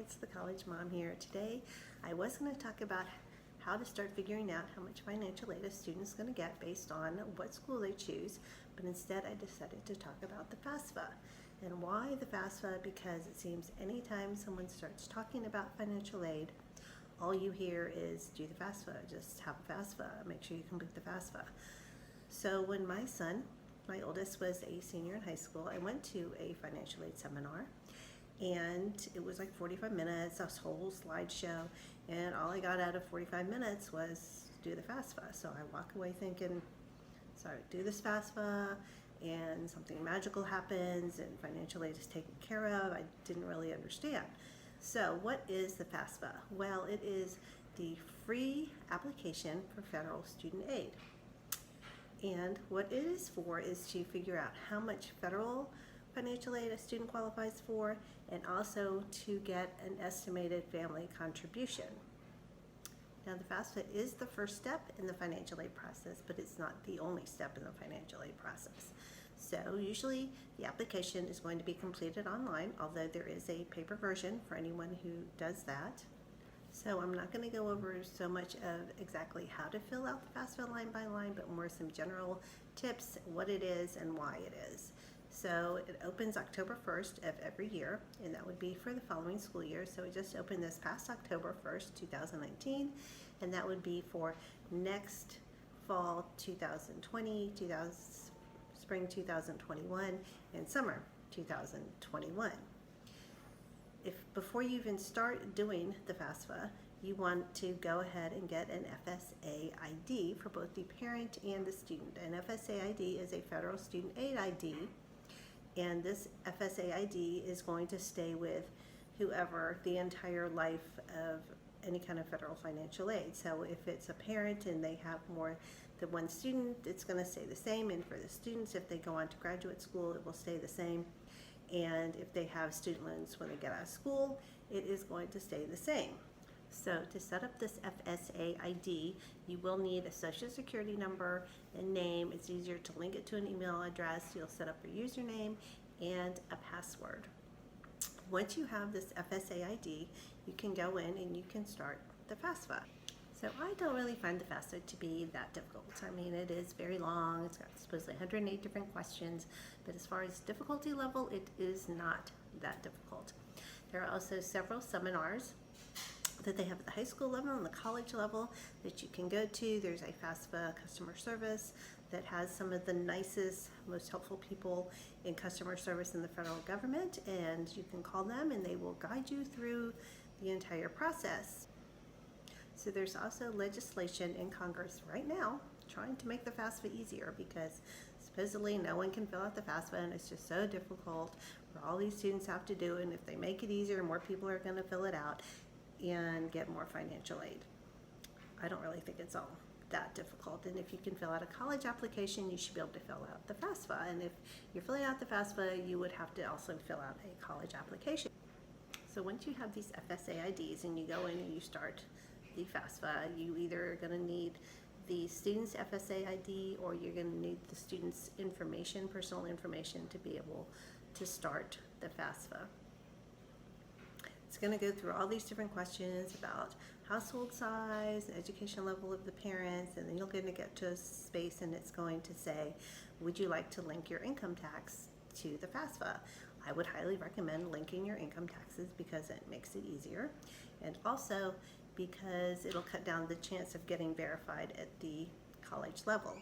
it's the college mom here. Today I was going to talk about how to start figuring out how much financial aid a student is going to get based on what school they choose, but instead I decided to talk about the FAFSA. And why the FAFSA? Because it seems anytime someone starts talking about financial aid, all you hear is do the FAFSA, just have a FAFSA, make sure you complete the FAFSA. So when my son, my oldest, was a senior in high school, I went to a financial aid seminar, and it was like 45 minutes, a whole slideshow, and all I got out of 45 minutes was do the FAFSA. So I walk away thinking, sorry, do this FAFSA, and something magical happens, and financial aid is taken care of. I didn't really understand. So what is the FAFSA? Well, it is the free application for federal student aid. And what it is for is to figure out how much federal financial aid a student qualifies for, and also to get an estimated family contribution. Now, the FAFSA is the first step in the financial aid process, but it's not the only step in the financial aid process. So usually the application is going to be completed online, although there is a paper version for anyone who does that. So I'm not going to go over so much of exactly how to fill out the FAFSA line by line, but more some general tips, what it is and why it is. So it opens October 1st of every year, and that would be for the following school year. So it just opened this past October 1st, 2019, and that would be for next fall 2020, spring 2021, and summer 2021. If before you even start doing the FAFSA, you want to go ahead and get an FSA ID for both the parent and the student. An FSA ID is a federal student aid ID, and this FSA ID is going to stay with whoever the entire life of any kind of federal financial aid. So if it's a parent and they have more than one student, it's going to stay the same. And for the students, if they go on to graduate school, it will stay the same. And if they have student loans when they get out of school, it is going to stay the same. So to set up this FSA ID, you will need a social security number and name. It's easier to link it to an email address. You'll set up your username and a password. Once you have this FSA ID, you can go in and you can start the FAFSA. So I don't really find the FAFSA to be that difficult. I mean, it is very long. It's got supposedly 108 different questions, but as far as difficulty level, it is not that difficult. There are also several seminars that they have at the high school level and the college level that you can go to. There's a FAFSA customer service that has some of the nicest, most helpful people in customer service in the federal government, and you can call them and they will guide you through the entire process. So there's also legislation in Congress right now trying to make the FAFSA easier, because supposedly no one can fill out the FAFSA and it's just so difficult for all these students have to do it, and if they make it easier, more people are going to fill it out and get more financial aid. I don't really think it's all that difficult, and if you can fill out a college application, you should be able to fill out the FAFSA, and if you're filling out the FAFSA, you would have to also fill out a college application. So once you have these FSA IDs and you go in and you start the FAFSA, you either are going to need the student's FSA ID or you're going to need the student's information, personal information, to be able to start the FAFSA. It's going to go through all these different questions about household size, education level of the parents, and then you're going to get to a space and it's going to say, would you like to link your income tax to the FAFSA? I would highly recommend linking your income taxes because it makes it easier, and also because it'll cut down the chance of getting verified at the college level.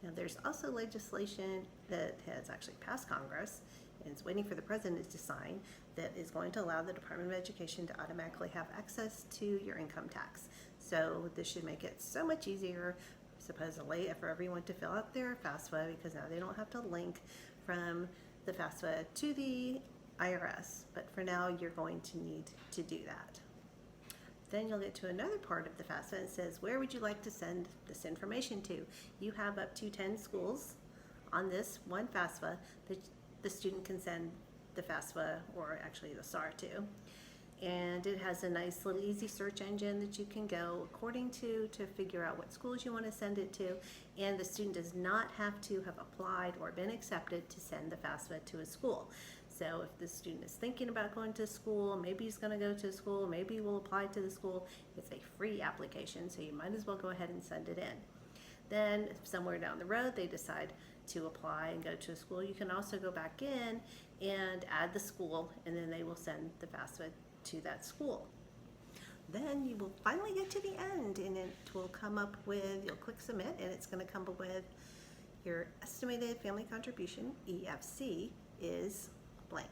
Now, there's also legislation that has actually passed Congress and is waiting for the president to sign that is going to allow the Department of Education to automatically have access to your income tax. So this should make it so much easier, supposedly, for everyone to fill out their FAFSA, because now they don't have to link from the FAFSA to the IRS. But for now, you're going to need to do that. Then you'll get to another part of the FAFSA and it says, where would you like to send this information to? You have up to 10 schools on this one FAFSA that the student can send the FAFSA, or actually the SAR, to. And it has a nice little easy search engine that you can go according to figure out what schools you want to send it to, and the student does not have to have applied or been accepted to send the FAFSA to a school. So if the student is thinking about going to school, maybe he's going to go to school, maybe he will apply to the school, it's a free application, so you might as well go ahead and send it in. Then somewhere down the road they decide to apply and go to a school, you can also go back in and add the school, and then they will send the FAFSA to that school. Then you will finally get to the end, and it will come up with, you'll click submit, and it's going to come up with your estimated family contribution, EFC, is blank.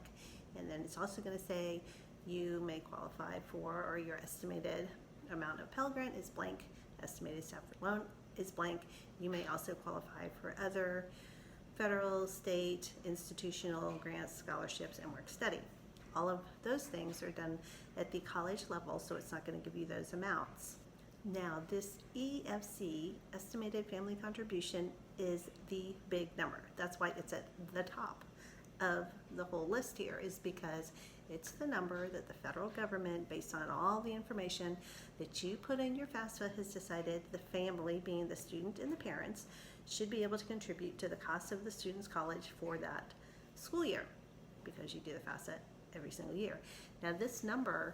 And then it's also going to say you may qualify for, or your estimated amount of Pell Grant is blank, estimated Stafford loan is blank. You may also qualify for other federal, state, institutional grants, scholarships, and work study. All of those things are done at the college level, so it's not going to give you those amounts. Now, this EFC, estimated family contribution, is the big number. That's why it's at the top of the whole list here, is because it's the number that the federal government, based on all the information that you put in your FAFSA, has decided the family, being the student and the parents, should be able to contribute to the cost of the student's college for that school year, because you do the FAFSA every single year. Now, this number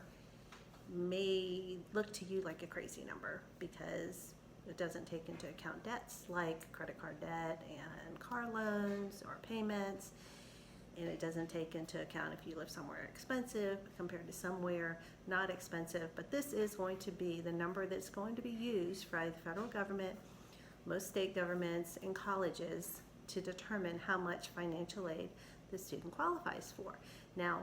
may look to you like a crazy number because it doesn't take into account debts like credit card debt and car loans or payments, and it doesn't take into account if you live somewhere expensive compared to somewhere not expensive. But this is going to be the number that's going to be used by the federal government, most state governments, and colleges to determine how much financial aid the student qualifies for. Now,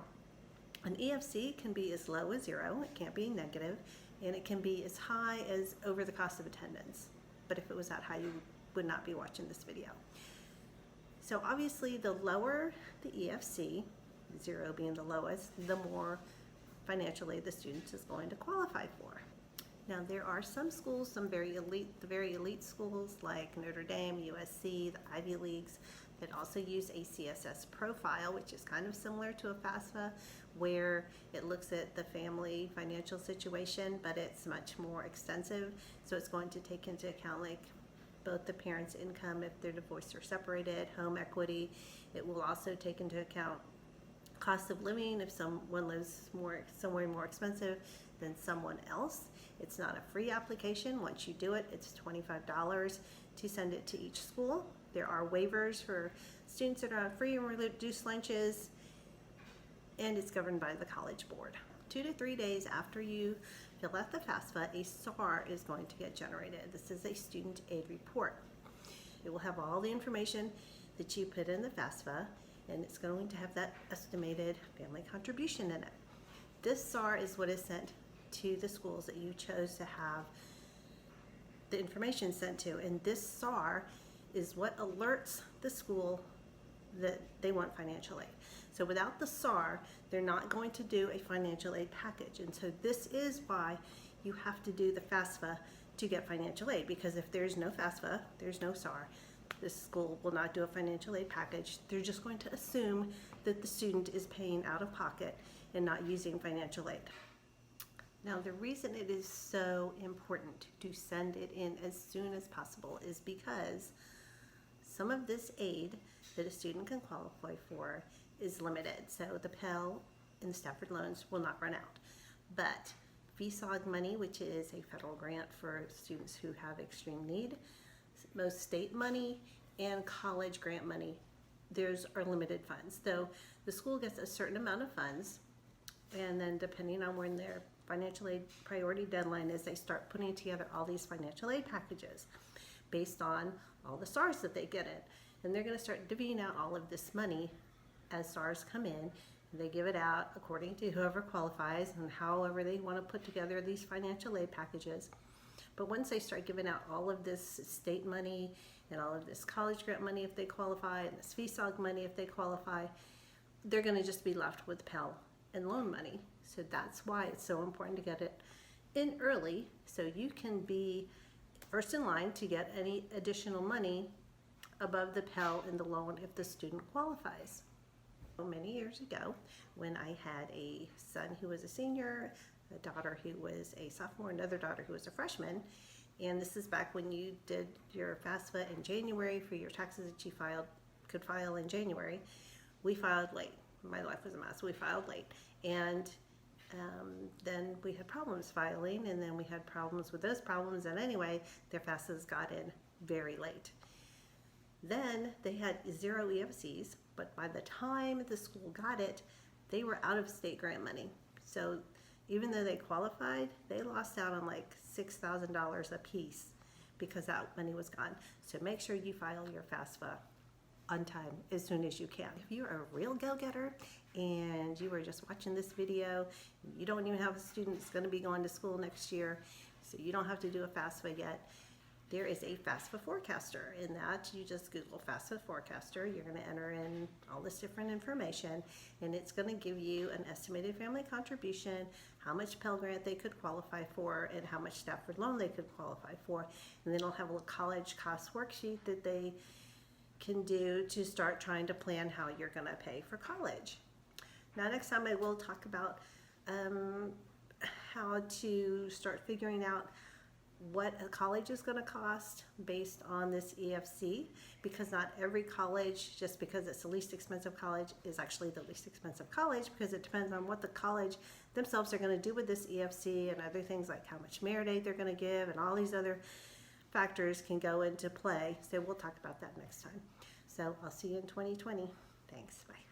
an EFC can be as low as 0, it can't be negative, and it can be as high as over the cost of attendance. But if it was that high, you would not be watching this video. So obviously, the lower the EFC, 0 being the lowest, the more financial aid the student is going to qualify for. Now, there are some schools, the very elite schools like Notre Dame, USC, the Ivy Leagues, that also use a CSS profile, which is kind of similar to a FAFSA, where it looks at the family financial situation, but it's much more extensive. So it's going to take into account like both the parents' income if they're divorced or separated, home equity. It will also take into account cost of living if someone lives somewhere more expensive than someone else. It's not a free application. Once you do it, it's $25 to send it to each school. There are waivers for students that are on free and reduced lunches, and it's governed by the College Board. 2 to 3 days after you fill out the FAFSA, a SAR is going to get generated. This is a student aid report. It will have all the information that you put in the FAFSA, and it's going to have that estimated family contribution in it. This SAR is what is sent to the schools that you chose to have the information sent to, and this SAR is what alerts the school that they want financial aid. So without the SAR, they're not going to do a financial aid package. And so this is why you have to do the FAFSA to get financial aid, because if there's no FAFSA, there's no SAR. The school will not do a financial aid package. They're just going to assume that the student is paying out of pocket and not using financial aid. Now, the reason it is so important to send it in as soon as possible is because some of this aid that a student can qualify for is limited. So the Pell and the Stafford loans will not run out. But FSA money, which is a federal grant for students who have extreme need, most state money, and college grant money, those are limited funds. So the school gets a certain amount of funds, and then depending on when their financial aid priority deadline is, they start putting together all these financial aid packages based on all the SARs that they get in. And they're going to start divvying out all of this money as SARs come in. They give it out according to whoever qualifies and however they want to put together these financial aid packages. But once they start giving out all of this state money and all of this college grant money if they qualify, and this FSA money if they qualify, they're going to just be left with Pell and loan money. So that's why it's so important to get it in early, so you can be first in line to get any additional money above the Pell and the loan if the student qualifies. Many years ago, when I had a son who was a senior, a daughter who was a sophomore, another daughter who was a freshman, and this is back when you did your FAFSA in January for your taxes that you could file in January, we filed late. my life was a mess. We filed late, and then we had problems filing, and then we had problems with those problems, and anyway, their FAFSAs got in very late. Then they had 0 EFCs, but by the time the school got it, they were out of state grant money. So even though they qualified, they lost out on like $6,000 a piece because that money was gone. So make sure you file your FAFSA on time as soon as you can. If you're a real go-getter and you were just watching this video, you don't even have a student that's going to be going to school next year, so you don't have to do a FAFSA yet. There is a FAFSA forecaster. In that, you just Google FAFSA forecaster. You're going to enter in all this different information, and it's going to give you an estimated family contribution, how much Pell Grant they could qualify for, and how much Stafford loan they could qualify for. And then it'll have a college cost worksheet that they can do to start trying to plan how you're going to pay for college. Now, next time I will talk about how to start figuring out what a college is going to cost based on this EFC, because not every college, just because it's the least expensive college, is actually the least expensive college, because it depends on what the college themselves are going to do with this EFC and other things like how much merit aid they're going to give, and all these other factors can go into play. So we'll talk about that next time. So I'll see you in 2020. Thanks. Bye.